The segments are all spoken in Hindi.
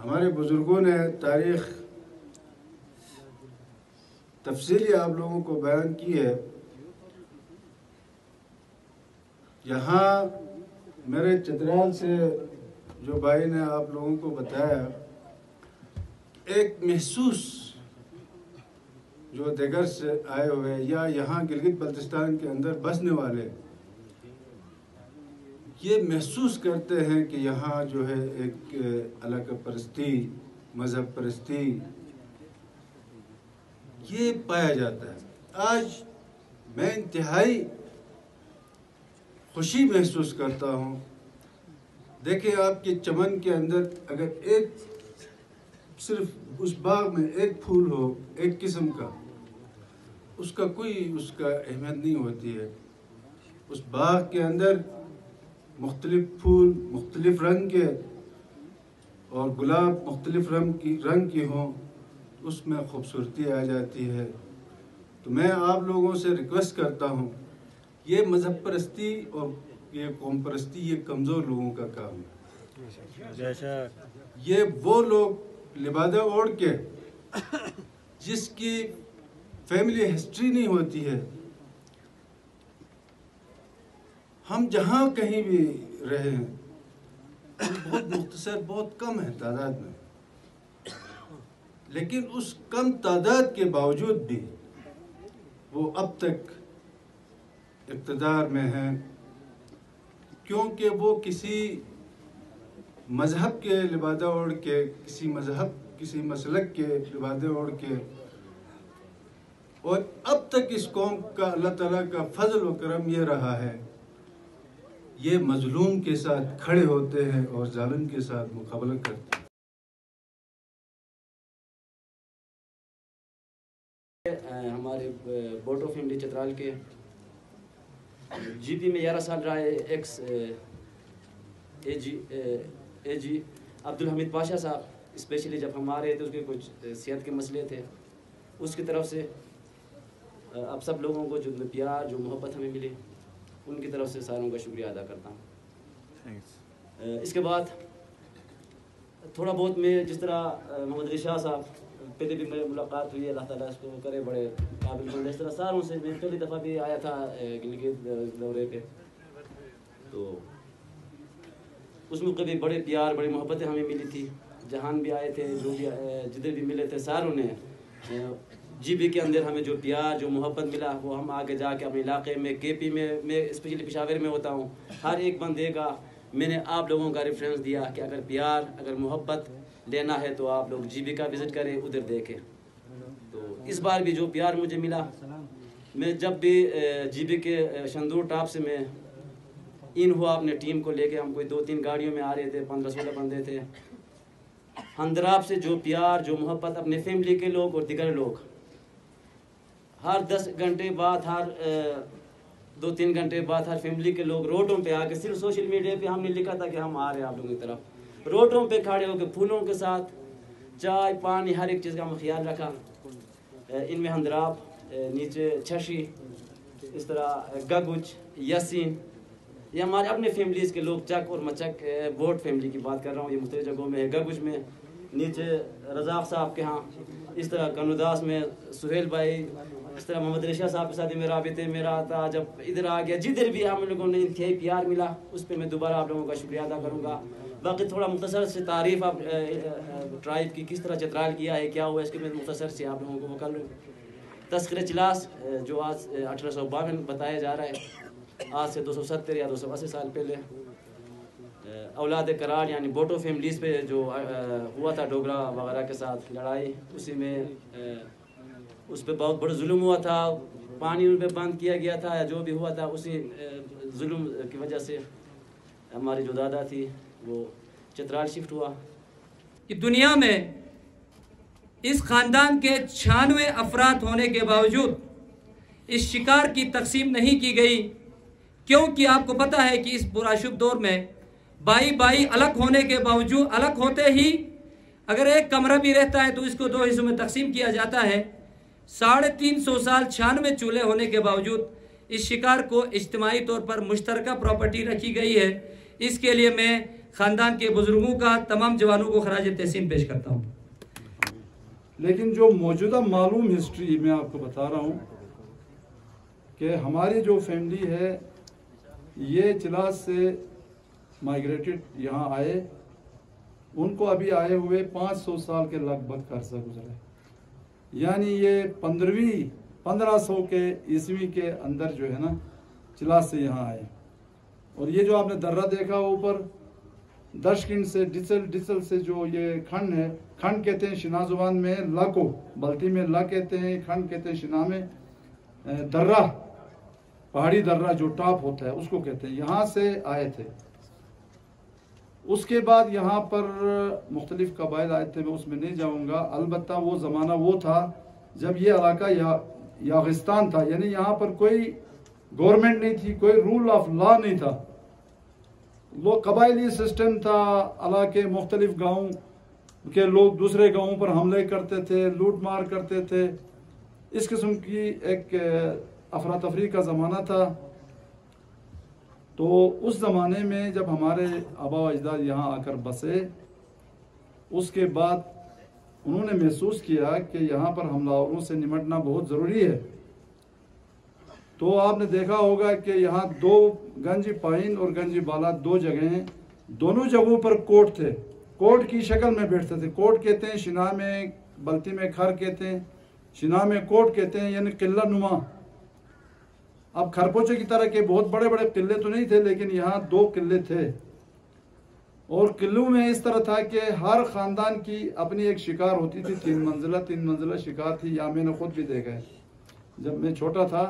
हमारे बुज़ुर्गों ने तारीख़ तफसीली आप लोगों को बयान की है। यहाँ मेरे चित्राल से जो भाई ने आप लोगों को बताया, एक महसूस जो देगर से आए हुए या यहाँ गिलगित बल्तिस्तान के अंदर बसने वाले ये महसूस करते हैं कि यहाँ जो है एक अलग परस्ती, मज़हब परस्ती ये पाया जाता है। आज मैं इंतहाई खुशी महसूस करता हूँ। देखिए, आपके चमन के अंदर अगर एक सिर्फ उस बाग में एक फूल हो, एक किस्म का, उसका अहमियत नहीं होती है। उस बाग के अंदर मुख्तलिफ फूल मुख्तलिफ रंग के और गुलाब मुख्तलिफ रंग की हों, उसमें खूबसूरती आ जाती है। तो मैं आप लोगों से रिक्वेस्ट करता हूँ, ये मज़हब परस्ती और ये कौम परस्ती ये कमज़ोर लोगों का काम है। ये वो लोग लिबादा ओढ़ के जिसकी फैमिली हिस्ट्री नहीं होती है, हम जहाँ कहीं भी रहे हैं बहुत मुख्तसर, बहुत कम है तादाद में, लेकिन उस कम तादाद के बावजूद भी वो अब तक इक़्तिदार में हैं, क्योंकि वो किसी मज़हब के लिबादा ओढ़ के, किसी मसलक के लिबादा ओढ़ के, और अब तक इस कौम का अल्लाह ताला का फजल व करम ये रहा है, ये मजलूम के साथ खड़े होते हैं और जालिम के साथ मुकाबला करते हैं। हमारे बोटो फैमिली चित्राल के जीपी में 11 साल रहा है एक्स एजी अब्दुल हमीद पाशा साहब। स्पेशली जब हम आ रहे थे उसके कुछ सेहत के मसले थे, उसकी तरफ से अब सब लोगों को जो प्यार जो मोहब्बत हमें मिली, उनकी तरफ से सारों का शुक्रिया अदा करता हूँ। इसके बाद थोड़ा बहुत मैं जिस तरह मोहम्मद रिशा साहब पहले भी मेरी मुलाकात हुई है, अल्लाह ताला इसको करे बड़े काबिल बंदे। इस तरह सारों से मैं पहली दफ़ा भी आया था गिलगित दौरे पे, तो उस मौके भी बड़े प्यार बड़ी मोहब्बतें हमें मिली थी। जहान भी आए थे, जो भी जिधर भी मिले थे, सारों ने जीबी के अंदर हमें जो प्यार जो मोहब्बत मिला, वो हम आगे जाके अपने इलाके में केपी में, मैं स्पेशली पेशावर में होता हूँ, हर एक बंदे का मैंने आप लोगों का रेफरेंस दिया कि अगर प्यार अगर मोहब्बत लेना है तो आप लोग जीबी का विज़िट करें, उधर देखें। तो इस बार भी जो प्यार मुझे मिला, मैं जब भी जीबी के शंदूर टॉप से मैं इन हुआ अपने टीम को लेके, हम कोई 2-3 गाड़ियों में आ रहे थे, 15-16 बंदे थे। हंदराब से जो प्यार जो मोहब्बत अपने फैमिली के लोग और दिगर लोग, हर 10 घंटे बाद, हर 2-3 घंटे बाद हर फैमिली के लोग रोडों पे आके, सिर्फ सोशल मीडिया पे हमने लिखा था कि हम आ रहे हैं आप लोगों की तरफ, रोडों पे खड़े होकर फूलों के साथ चाय पानी हर एक चीज़ का हम ख्याल रखा। इनमें हंदराब, नीचे छशी, इस तरह गगुच, यासीन, ये हमारे अपने फैमिलीज़ के लोग, चक और मचक बोट फैमिली की बात कर रहा हूँ, ये मुख्तलिफ जगहों में है। गगुच में नीचे रज़ाक साहब के यहाँ, इस तरह कनुदास में सुहेल भाई, इस तरह मोहम्मद रिशा साहब के साथ मेरा राबिते मेरा था। जब इधर आ गया, जिधर भी हम लोगों ने इंतहाई प्यार मिला, उस पर मैं दोबारा आप लोगों का शुक्रिया अदा करूँगा। बाकी थोड़ा मुख्तसर से तारीफ़ आप ट्राइब की किस तरह चित्राल किया है, क्या हुआ, इसके मैं मुख्तसर से आप लोगों को वो कर लूँ। तस्करे चिलास जो आज 1852 बताया जा रहा है, आज से 270 या 280 साल पहले औलाद करार यानी बोटो फैमिलीज़ पे जो हुआ था डोगरा वगैरह के साथ लड़ाई, उसी में उस पर बहुत बड़ा जुल्म हुआ था, पानी उन पर बंद किया गया था, जो भी हुआ था उसी जुल्म की वजह से हमारी जो दादा थी वो चित्राल शिफ्ट हुआ। कि दुनिया में इस ख़ानदान के 96 अफराद होने के बावजूद इस शिकार की तकसीम नहीं की गई, क्योंकि आपको पता है कि इस बुरा शुभ दौर में बाई अलग होने के बावजूद, अलग होते ही अगर एक कमरा भी रहता है तो इसको 2 हिस्सों में तकसीम किया जाता है। 350 साल 96 चूल्हे होने के बावजूद इस शिकार को इज्तिमाई तौर पर मुश्तरका प्रॉपर्टी रखी गई है। इसके लिए मैं ख़ानदान के बुज़ुर्गों का, तमाम जवानों को खराज तहसीन पेश करता हूँ। लेकिन जो मौजूदा मालूम हिस्ट्री मैं आपको बता रहा हूँ कि हमारी जो फैमिली है ये चिलास से माइग्रेटेड यहाँ आए, उनको अभी आए हुए 500 साल के लगभग अरसा गुजरा, यानी ये 1500 के ईस्वी के अंदर जो है ना चिलास से यहाँ आए। और ये जो आपने दर्रा देखा ऊपर दशकिन से डिसल से जो ये खंड है, खंड कहते हैं शिना जुबान में ला को, बल्टी में ला कहते हैं, खंड कहते हैं शिना में, दर्रा पहाड़ी दर्रा जो टॉप होता है उसको कहते हैं, यहाँ से आए थे। उसके बाद यहाँ पर मुख्तलिफ कबाइल आए थे, मैं उसमें नहीं जाऊँगा। अलबत्ता वो ज़माना वो था जब ये इलाका यागिस्तान था, यानी यहाँ पर कोई गवर्नमेंट नहीं थी, कोई रूल ऑफ लॉ नहीं था, वो कबायली सिस्टम था। अला के मुख्तलिफ गाँव के लोग दूसरे गाँवों पर हमले करते थे, लूट मार करते थे, इस किस्म की एक अफरा तफरी का ज़माना था। तो उस ज़माने में जब हमारे आबा अजदाद यहाँ आकर बसे, उसके बाद उन्होंने महसूस किया कि यहाँ पर हमलावरों से निपटना बहुत ज़रूरी है। तो आपने देखा होगा कि यहाँ दो गंज पाइन और गंज बाला दो जगहें, दोनों जगहों पर कोट थे, कोट की शक्ल में बैठते थे। कोट कहते हैं शिना में, बल्ती में खर कहते हैं, शिना में कोट कहते हैं, यानी किला नुमा। अब खरपोचे की तरह के बहुत बड़े बड़े किले तो नहीं थे, लेकिन यहाँ दो किले थे। और किलों में इस तरह था कि हर ख़ानदान की अपनी एक शिकार होती थी, 3 मंजिला शिकार थी। या मैंने खुद भी देखा है, जब मैं छोटा था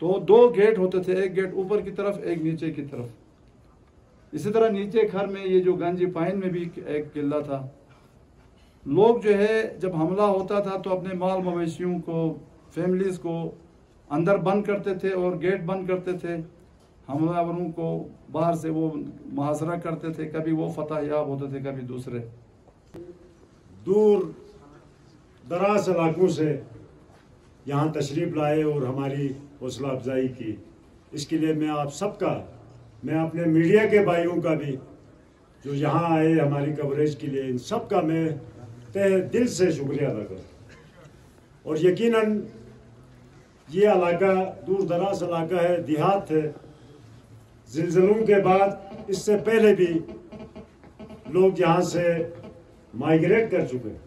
तो 2 गेट होते थे, एक गेट ऊपर की तरफ, एक नीचे की तरफ। इसी तरह नीचे खर में ये जो गंज पाइन में भी एक किला था। लोग जो है जब हमला होता था तो अपने माल मवेशियों को, फैमिलीज को अंदर बंद करते थे और गेट बंद करते थे। हमलावरों को बाहर से वो मुहासरा करते थे, कभी वो फतह याब होते थे, कभी दूसरे। दूर दराज इलाकों से यहाँ तशरीफ़ लाए और हमारी हौसला अफजाई की, इसके लिए मैं आप सबका, मैं अपने मीडिया के भाइयों का भी जो यहाँ आए हमारी कवरेज के लिए, इन सब का मैं तहे दिल से शुक्रिया अदा करता। और यकीनन ये इलाका दूर दराज इलाका है, देहात है। ज़िलज़लों के बाद इससे पहले भी लोग यहाँ से माइग्रेट कर चुके हैं।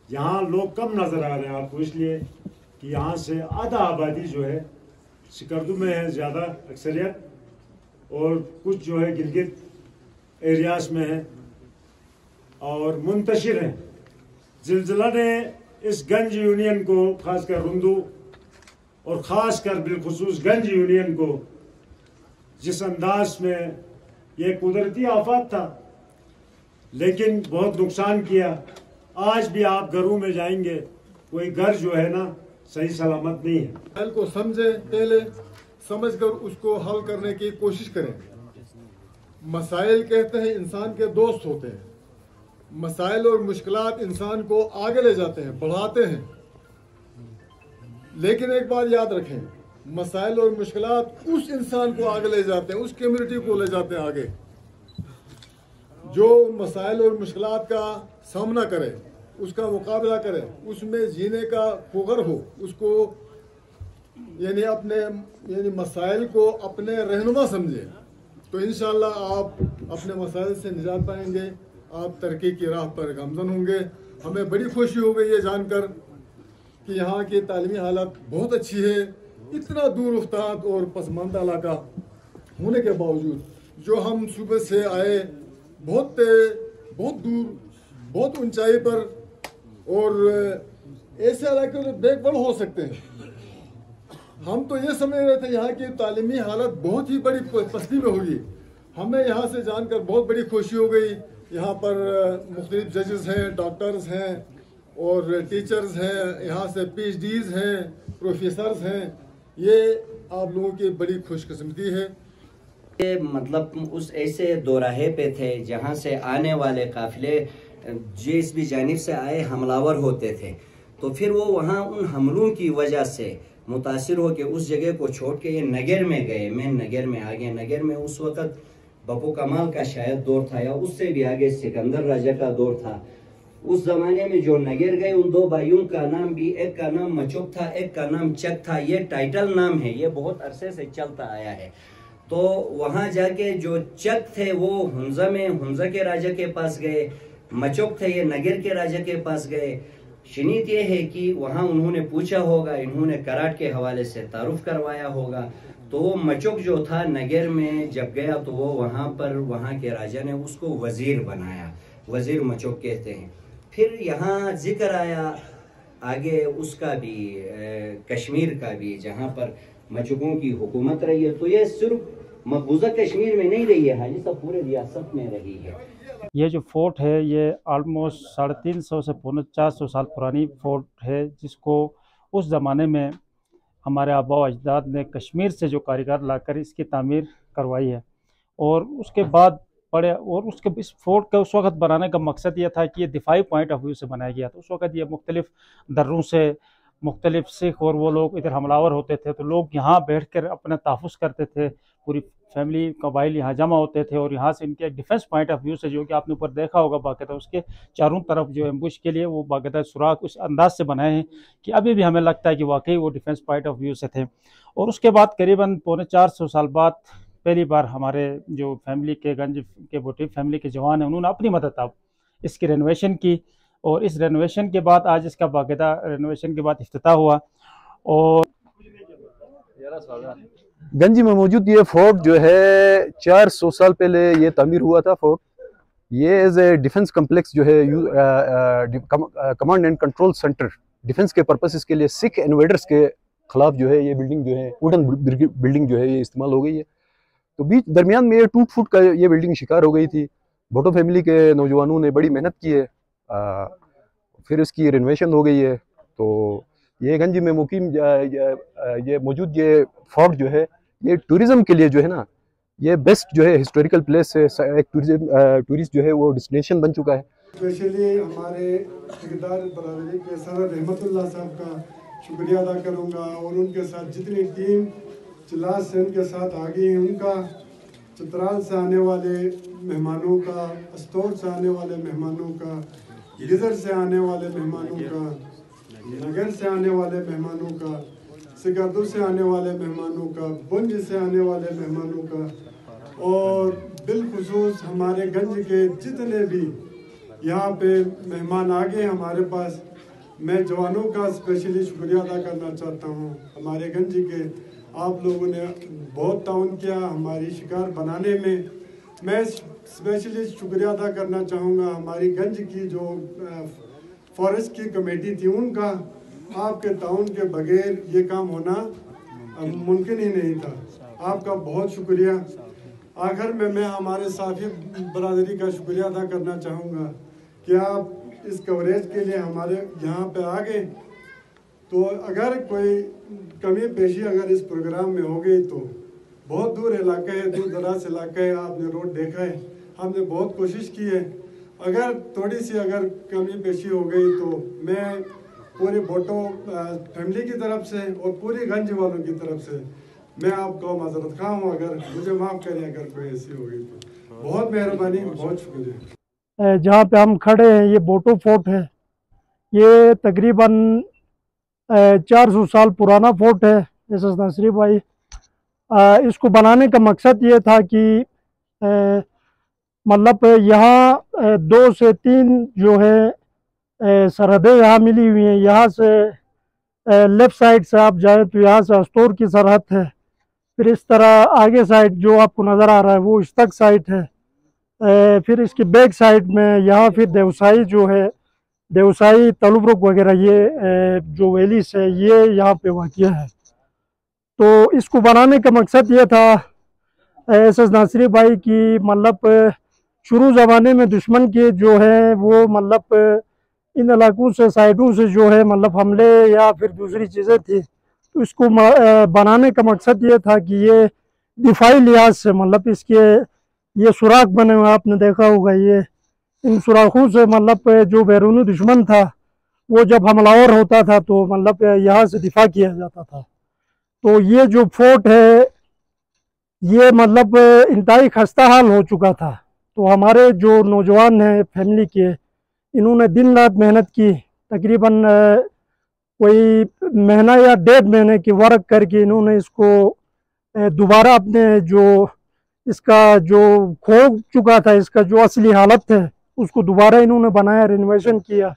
यहाँ लोग कम नज़र आ रहे हैं आपको, इसलिए कि यहाँ से आधा आबादी जो है सिकरदू में है ज़्यादा अक्सरियत, और कुछ जो है गिलगित एरियाज में है और मुंतशिर हैं। ज़िलज़ला ने इस गंज यूनियन को, खासकर रुंदू और ख़ासकर बिलखुसूस गंज यूनियन को, जिस अंदाज में ये कुदरती आफत था लेकिन बहुत नुकसान किया। आज भी आप घरों में जाएंगे, कोई घर जो है ना सही सलामत नहीं है। मसाइल को समझे, पहले समझकर उसको हल करने की कोशिश करें। मसाइल कहते हैं इंसान के दोस्त होते हैं। मसाइल और मुश्किलात इंसान को आगे ले जाते हैं, बढ़ाते हैं। लेकिन एक बात याद रखें, मसाइल और मुश्किलात उस इंसान को आगे ले जाते हैं, उस कम्युनिटी को ले जाते हैं आगे जो मसाइल और मुश्किलात का सामना करे, उसका मुकाबला करे, उसमें जीने का खुगर हो, उसको यानी मसाइल को अपने रहनुमा समझे, तो इंशाअल्लाह आप अपने मसाइल से निजात पाएंगे, आप तरक्की की राह पर गामजन होंगे। हमें बड़ी खुशी हो गई ये जानकर कि यहाँ की तालीमी हालत बहुत अच्छी है। इतना दूर उफ्ताद और पसमानदा इलाका होने के बावजूद जो हम सुबह से आए, बहुत दूर, बहुत ऊंचाई पर, और ऐसे इलाके तो बैकवर्ड हो सकते हैं। हम तो ये समझ रहे थे यहाँ की तालीमी हालत बहुत ही बड़ी पस्ती में होगी। हमें यहाँ से जानकर बहुत बड़ी खुशी हो गई। यहाँ पर मुख्तलिफ जजेस हैं, डॉक्टर्स हैं और टीचर्स हैं, यहाँ से PhDs हैं, प्रोफेसर्स हैं। ये आप लोगों की बड़ी खुशकिस्मती है। ये मतलब उस ऐसे दोराहे पे थे जहाँ से आने वाले काफिले जिस भी जानिब से आए हमलावर होते थे, तो फिर वो वहाँ उन हमलों की वजह से मुतासिर हो के उस जगह को छोड़ के ये नगर में गए। मैं नगर में आ गया। नगर में उस वक़्त बपू कमाल का शायद दौर था, या उससे भी आगे सिकंदर राजा का दौर था। उस जमाने में जो नगर गए उन दो भाइयों का नाम भी, एक का नाम मचुक था, एक का नाम चक था। ये टाइटल नाम है, ये बहुत अरसे से चलता आया है। तो वहां जाके जो चक थे वो हुंजा के राजा के पास गए, मचुक थे ये नगर के राजा के पास गए। शनीत ये है कि वहां उन्होंने पूछा होगा, इन्होंने कराट के हवाले से तारुफ करवाया होगा। तो वो मचुक जो था नगर में जब गया तो वो वहां के राजा ने उसको वजीर बनाया, वजीर मचुक कहते हैं। फिर यहाँ जिक्र आया आगे उसका भी, कश्मीर का भी, जहाँ पर मचुकों की हुकूमत रही है। तो ये सिर्फ मकबूजा कश्मीर में नहीं रही है हाजी साहब, पूरे रियासत में रही है। ये जो फोर्ट है ये ऑलमोस्ट 350 से 450 साल पुरानी फोर्ट है, जिसको उस ज़माने में हमारे आबा अजदाद ने कश्मीर से जो कारीगर लाकर इसकी तामीर करवाई है। और उसके बाद इस फोर्ट का उस वक्त बनाने का मकसद ये था कि ये दिफाई पॉइंट ऑफ व्यू से बनाया गया था। उस वक्त ये मुख्तलिफ दर्रों से मुख्तलिफ सिख और वो लोग इधर हमलावर होते थे, तो लोग यहाँ बैठ कर अपना तहफ़्फ़ुज़ करते थे। पूरी फैमिली कबाइल यहाँ जमा होते थे और यहाँ से इनके एक डिफेंस पॉइंट ऑफ व्यू से, जो कि आपने ऊपर देखा होगा बाकायदा, उसके चारों तरफ जो एम्बुश के लिए वो बाकायदा सुराख उस अंदाज से बनाए हैं कि अभी भी हमें लगता है कि वाकई वो डिफेंस पॉइंट ऑफ व्यू से थे। और उसके बाद करीबन 450 साल बाद पहली बार हमारे जो फैमिली के गंज के बोटी फैमिली के जवान हैं उन्होंने अपनी मदद अब इसकी रेनोवेशन की। और इस रेनोवेशन के बाद आज इसका बाकायदा रेनोवेशन के बाद इफ्तिताह हुआ। और गंज में मौजूद ये फोर्ट जो है 400 साल पहले ये तामीर हुआ था। फोर्ट ये एज ए डिफेंस कम्प्लेक्स जो है command and control centre defence के पर्पसेस के लिए सिख इन्वेडर्स के खिलाफ जो है ये बिल्डिंग जो है वुडन बिल्डिंग जो है ये इस्तेमाल हो गई है। तो बीच दरमियान में ये टूट फूट का ये बिल्डिंग शिकार हो गई थी। भुट्टो फैमिली के नौजवानों ने बड़ी मेहनत की है, फिर इसकी रिनोवेशन हो गई है। तो ये गंज में मुकीम ये मौजूद ये फोर्ट जो है ये टूरिज्म के लिए जो है ना ये बेस्ट जो है हिस्टोरिकल प्लेस है, एक टूरिस्ट जो है वो डेस्टिनेशन बन चुका है। स्पेशली हमारे ठेकेदार बरादरी के सर रहमतुल्लाह साहब का शुक्रिया अदा करूँगा और उनके साथ जितनी टीम चिल्लास से उनके साथ आ गई उनका, चित्राल से आने वाले मेहमानों का, अस्तौर से आने वाले मेहमानों का, गिजर से आने वाले मेहमानों का, नगर से आने वाले मेहमानों का, सिकरदू से आने वाले मेहमानों का, बुंज से आने वाले मेहमानों का, और बिलखुसूस हमारे गंज के जितने भी यहाँ पे मेहमान आ गए हमारे पास, मैं जवानों का स्पेशली शुक्रिया अदा करना चाहता हूँ। हमारे गंज के आप लोगों ने बहुत ताउन किया हमारी शिकार बनाने में। मैं स्पेशली शुक्रिया अदा करना चाहूँगा हमारी गंज की जो फॉरेस्ट की कमेटी थी उनका, आपके ताउन के बगैर ये काम होना मुमकिन ही नहीं था। आपका बहुत शुक्रिया। आखिर में मैं हमारे साथी बरादरी का शुक्रिया अदा करना चाहूँगा कि आप इस कवरेज के लिए हमारे यहाँ पे आ गए। तो अगर कोई कमी पेशी अगर इस प्रोग्राम में हो गई तो बहुत दूर इलाका है, दूर दराज इलाका है, आपने रोड देखा है, हमने बहुत कोशिश की है। अगर थोड़ी सी अगर कमी पेशी हो गई तो मैं पूरे भुट्टो फैमिली की तरफ से और पूरी गंज वालों की तरफ से मैं आपको माजरत खा हूँ। अगर मुझे माफ़ करें अगर कोई ऐसी हो गई तो बहुत मेहरबानी, बहुत शुक्रिया। जहाँ पे हम खड़े हैं ये भुट्टो फोर्ट है। ये तकरीबन 400 साल पुराना फोर्ट है। एसएस नसरी भाई, इसको बनाने का मकसद ये था कि मतलब यहाँ 2 से 3 जो है सरहदें यहाँ मिली हुई हैं। यहाँ से लेफ़्ट साइड से आप जाए तो यहाँ से अस्तौर की सरहद है, फिर इस तरह आगे साइड जो आपको नज़र आ रहा है वो इस्तक साइड है, फिर इसकी बैक साइड में यहाँ फिर देवसाई जो है, देवसाई तलुब्रुक वगैरह ये जो वैलीज है ये यहाँ पे वाक़िया है। तो इसको बनाने का मकसद ये था एसएस नासरी भाई की, मतलब शुरू ज़माने में दुश्मन के जो है वो मतलब इन इलाकों से साइडों से जो है मतलब हमले या फिर दूसरी चीज़ें थी, तो इसको बनाने का मकसद ये था कि ये दिफाई लिहाज से मतलब इसके ये सुराख बने हुए आपने देखा होगा, ये इन सुराखों से मतलब जो बैरूनी दुश्मन था वो जब हमलावर होता था तो मतलब यहाँ से दिफा किया जाता था। तो ये जो फोर्ट है ये मतलब इंतहाई खस्ता हाल हो चुका था। तो हमारे जो नौजवान हैं फैमिली के, इन्होंने दिन रात मेहनत की, तकरीबन कोई महीना या 1.5 महीने की वर्क करके इन्होंने इसको दोबारा अपने जो इसका जो खो चुका था, इसका जो असली हालत है उसको दोबारा इन्होंने बनाया, रिनोवेशन किया।